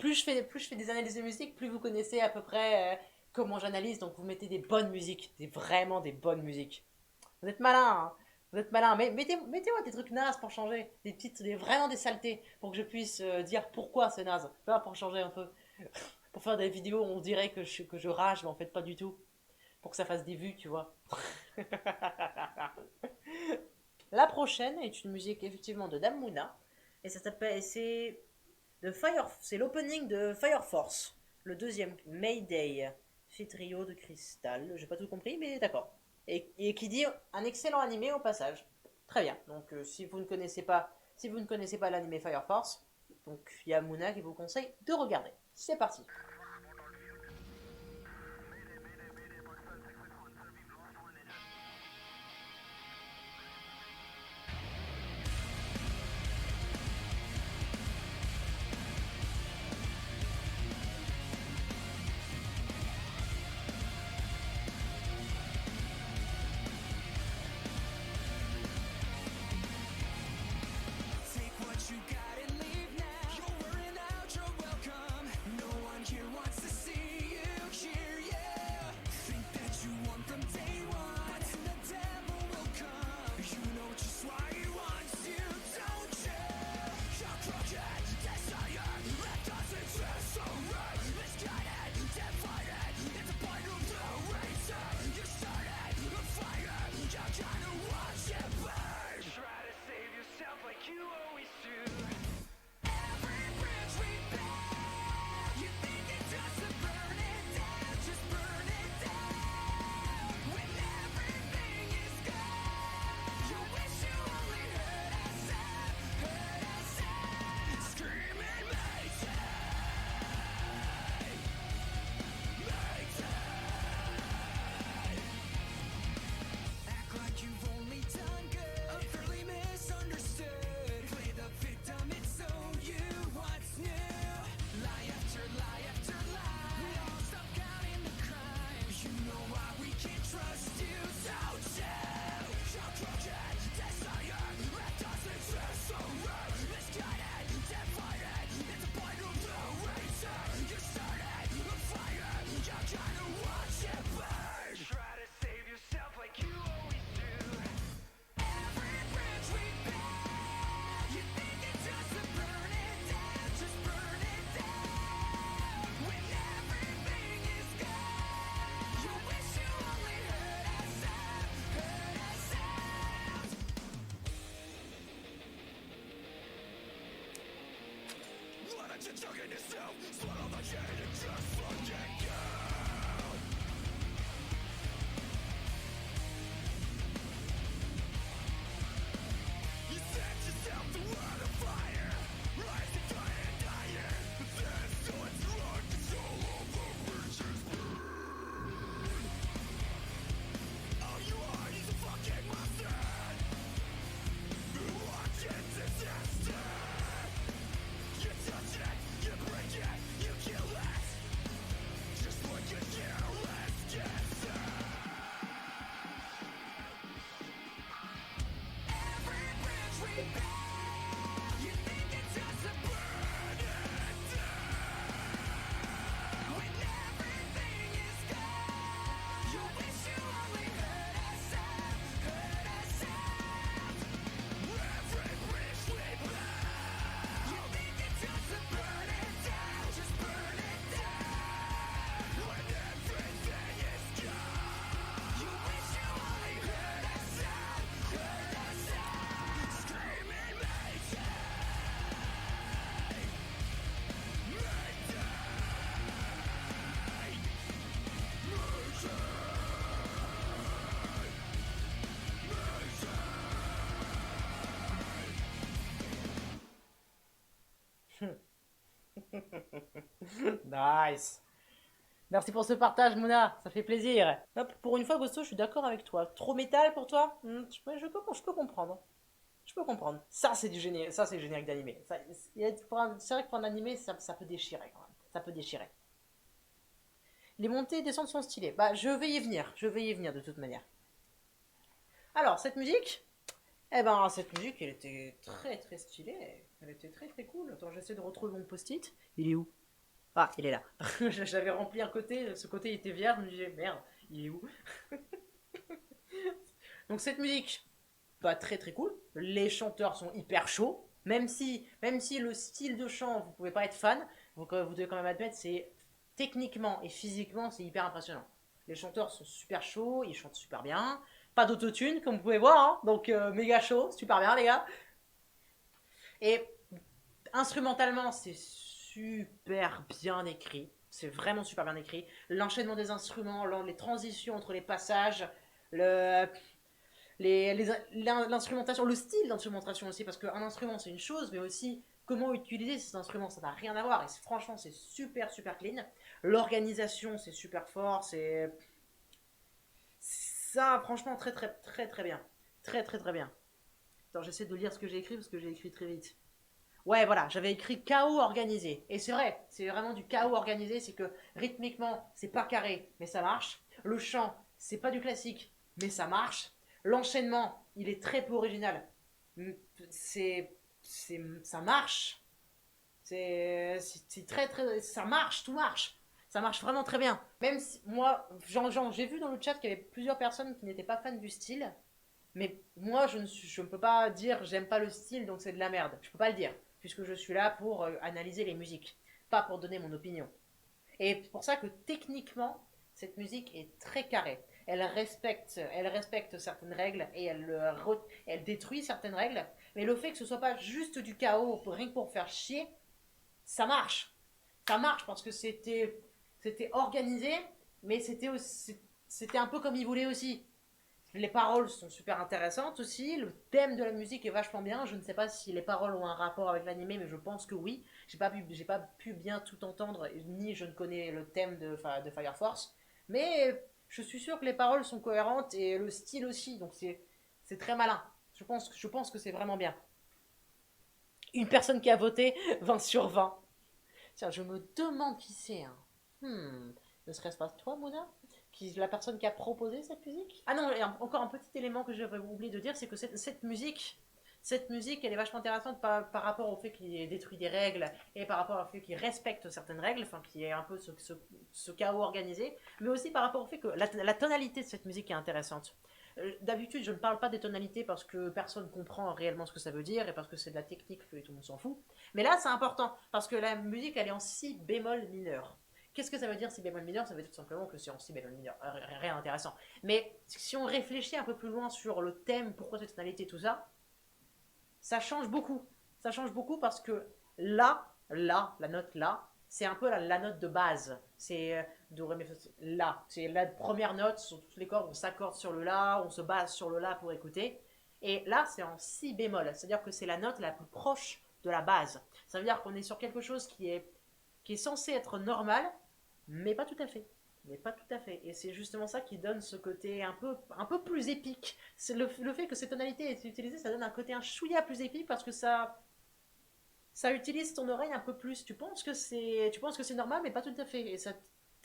plus je fais des analyses de musique, plus vous connaissez à peu près comment j'analyse. Donc vous mettez des bonnes musiques, vraiment des bonnes musiques. Vous êtes malin, hein. Vous êtes malin. Mais mettez-moi des trucs nazes pour changer. Vraiment des saletés. Pour que je puisse dire pourquoi c'est naze. Tu vois, pour changer un peu. Pour faire des vidéos, on dirait que je rage, mais en fait pas du tout. Pour que ça fasse des vues, tu vois. La prochaine est une musique effectivement de Dame Mouna. Et ça s'appelle. C'est l'opening de Fire Force. Le deuxième, Mayday. Fait trio de cristal. J'ai pas tout compris, mais d'accord. Et qui dit un excellent animé au passage. Très bien. Donc si vous ne connaissez pas l'animé Fire Force, donc il y a Mouna qui vous conseille de regarder. C'est parti. Nice. Merci pour ce partage, Mouna, ça fait plaisir. Hop, pour une fois, Gosto, je suis d'accord avec toi. Trop métal pour toi. Je peux comprendre. Je peux comprendre. Ça, c'est du génie. Ça, c'est le générique d'animé. C'est vrai que pour un animé, ça peut déchirer quand même. Ça peut déchirer. Les montées et descentes sont stylées. Bah, je vais y venir. Je vais y venir de toute manière. Alors, cette musique, elle était très très stylée. Elle était très très cool. Attends, j'essaie de retrouver mon post-it. Il est où? Ah, il est là. J'avais rempli un côté, ce côté était vierge, je me disais, merde, il est où? Donc cette musique, pas très très cool. Les chanteurs sont hyper chauds. Même si le style de chant, vous pouvez pas être fan, vous devez quand même admettre, c'est techniquement et physiquement, c'est hyper impressionnant. Les chanteurs sont super chauds, ils chantent super bien. Pas d'autotune, comme vous pouvez voir, hein, donc méga chaud, super bien les gars. Et instrumentalement, c'est super bien écrit. C'est vraiment super bien écrit. L'enchaînement des instruments, les transitions entre les passages, le, l'instrumentation, le style d'instrumentation aussi, parce qu'un instrument c'est une chose, mais aussi comment utiliser cet instrument, ça n'a rien à voir. Et franchement, c'est super super clean. L'organisation, c'est super fort. C'est ça, franchement, très très très très bien. Très très très bien. Attends, j'essaie de lire ce que j'ai écrit parce que j'ai écrit très vite. Ouais, voilà, j'avais écrit chaos organisé. Et c'est vrai, c'est vraiment du chaos organisé, c'est que rythmiquement, c'est pas carré, mais ça marche. Le chant, c'est pas du classique, mais ça marche. L'enchaînement, il est très peu original. Ça marche. C'est très, très, ça marche, tout marche. Ça marche vraiment très bien. Même si, moi, j'ai vu dans le chat qu'il y avait plusieurs personnes qui n'étaient pas fans du style. Mais moi, je ne peux pas dire j'aime pas le style, donc c'est de la merde. Je peux pas le dire, puisque je suis là pour analyser les musiques, pas pour donner mon opinion. Et c'est pour ça que techniquement, cette musique est très carrée. Elle respecte certaines règles et elle détruit certaines règles. Mais le fait que ce soit pas juste du chaos, rien que pour faire chier, ça marche. Ça marche parce que c'était organisé, mais c'était un peu comme il voulait aussi. Les paroles sont super intéressantes aussi. Le thème de la musique est vachement bien. Je ne sais pas si les paroles ont un rapport avec l'animé, mais je pense que oui. J'ai pas pu bien tout entendre, ni je ne connais le thème de Fire Force. Mais je suis sûr que les paroles sont cohérentes et le style aussi. Donc c'est très malin. Je pense que c'est vraiment bien. Une personne qui a voté 20 sur 20. Tiens, je me demande qui c'est. Hein. Ne serait-ce pas toi, Mona la personne qui a proposé cette musique? Ah non, et encore un petit élément que j'avais oublié de dire, c'est que cette musique, elle est vachement intéressante par rapport au fait qu'il ait détruit des règles et par rapport au fait qu'il respecte certaines règles, enfin qu'il y ait un peu ce chaos organisé, mais aussi par rapport au fait que la tonalité de cette musique est intéressante. D'habitude, je ne parle pas des tonalités parce que personne comprend réellement ce que ça veut dire et parce que c'est de la technique que tout le monde s'en fout. Mais là, c'est important parce que la musique, elle est en si bémol mineur. Qu'est-ce que ça veut dire si bémol mineur? Ça veut dire tout simplement que c'est en si bémol mineur. Rien d'intéressant. Mais si on réfléchit un peu plus loin sur le thème, pourquoi cette tonalité, tout ça, ça change beaucoup. Ça change beaucoup parce que là, la note là, c'est un peu la note de base. C'est do, ré, mi, fa, là. C'est la première note sur toutes les cordes. On s'accorde sur le la, on se base sur le la pour écouter. Et là, c'est en si bémol. C'est-à-dire que c'est la note la plus proche de la base. Ça veut dire qu'on est sur quelque chose qui est censé être normal, mais pas tout à fait. Mais pas tout à fait. Et c'est justement ça qui donne ce côté un peu plus épique. C'est le fait que cette tonalité est utilisée, ça donne un côté un chouïa plus épique parce que ça utilise ton oreille un peu plus. Tu penses que c'est normal, mais pas tout à fait.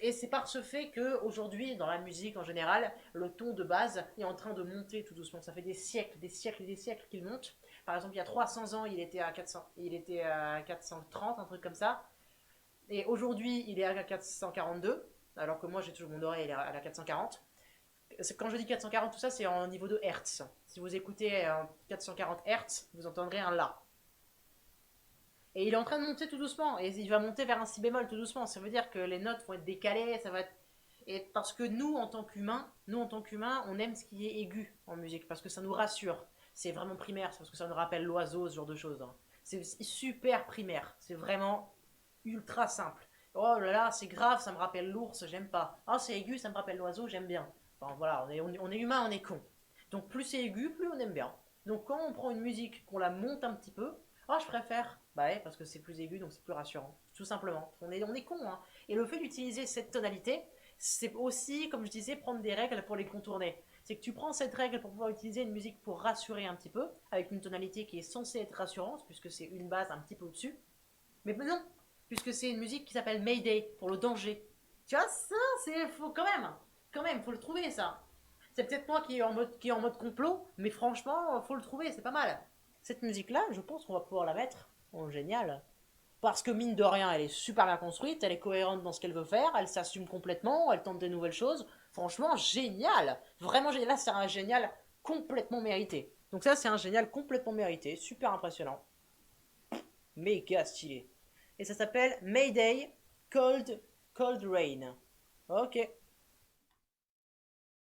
Et c'est par ce fait que aujourd'hui, dans la musique en général, le ton de base est en train de monter tout doucement. Ça fait des siècles, des siècles et des siècles qu'il monte. Par exemple, il y a 300 ans, il était à 430, un truc comme ça. Et aujourd'hui, il est à 442, alors que moi j'ai toujours mon oreille à la 440. Quand je dis 440, tout ça, c'est en niveau de Hertz. Si vous écoutez en 440 Hertz, vous entendrez un La. Et il est en train de monter tout doucement, et il va monter vers un si bémol tout doucement. Ça veut dire que les notes vont être décalées, ça va être... Et parce que nous en tant qu'humains, on aime ce qui est aigu en musique, parce que ça nous rassure. C'est vraiment primaire, c'est parce que ça nous rappelle l'oiseau, ce genre de choses. Hein. C'est super primaire, c'est vraiment ultra simple. Oh là là, c'est grave, ça me rappelle l'ours, j'aime pas. Oh, c'est aigu, ça me rappelle l'oiseau, j'aime bien. Enfin voilà, on est humain, on est con. Donc plus c'est aigu, plus on aime bien. Donc quand on prend une musique, qu'on la monte un petit peu, oh je préfère. Bah ouais, parce que c'est plus aigu, donc c'est plus rassurant. Tout simplement. On est con, hein. Et le fait d'utiliser cette tonalité, c'est aussi, comme je disais, prendre des règles pour les contourner. C'est que tu prends cette règle pour pouvoir utiliser une musique pour rassurer un petit peu, avec une tonalité qui est censée être rassurante, puisque c'est une base un petit peu au-dessus. Mais non, puisque c'est une musique qui s'appelle Mayday, pour le danger. Tu vois, ça, faut quand même, faut le trouver, ça. C'est peut-être moi qui est en mode complot, mais franchement, faut le trouver, c'est pas mal. Cette musique-là, je pense qu'on va pouvoir la mettre en génial. Parce que mine de rien, elle est super bien construite, elle est cohérente dans ce qu'elle veut faire, elle s'assume complètement, elle tente des nouvelles choses. Franchement, génial! Vraiment génial, là c'est un génial complètement mérité. Donc ça c'est un génial complètement mérité, super impressionnant, méga stylé. Et ça s'appelle Mayday Cold Rain. Ok.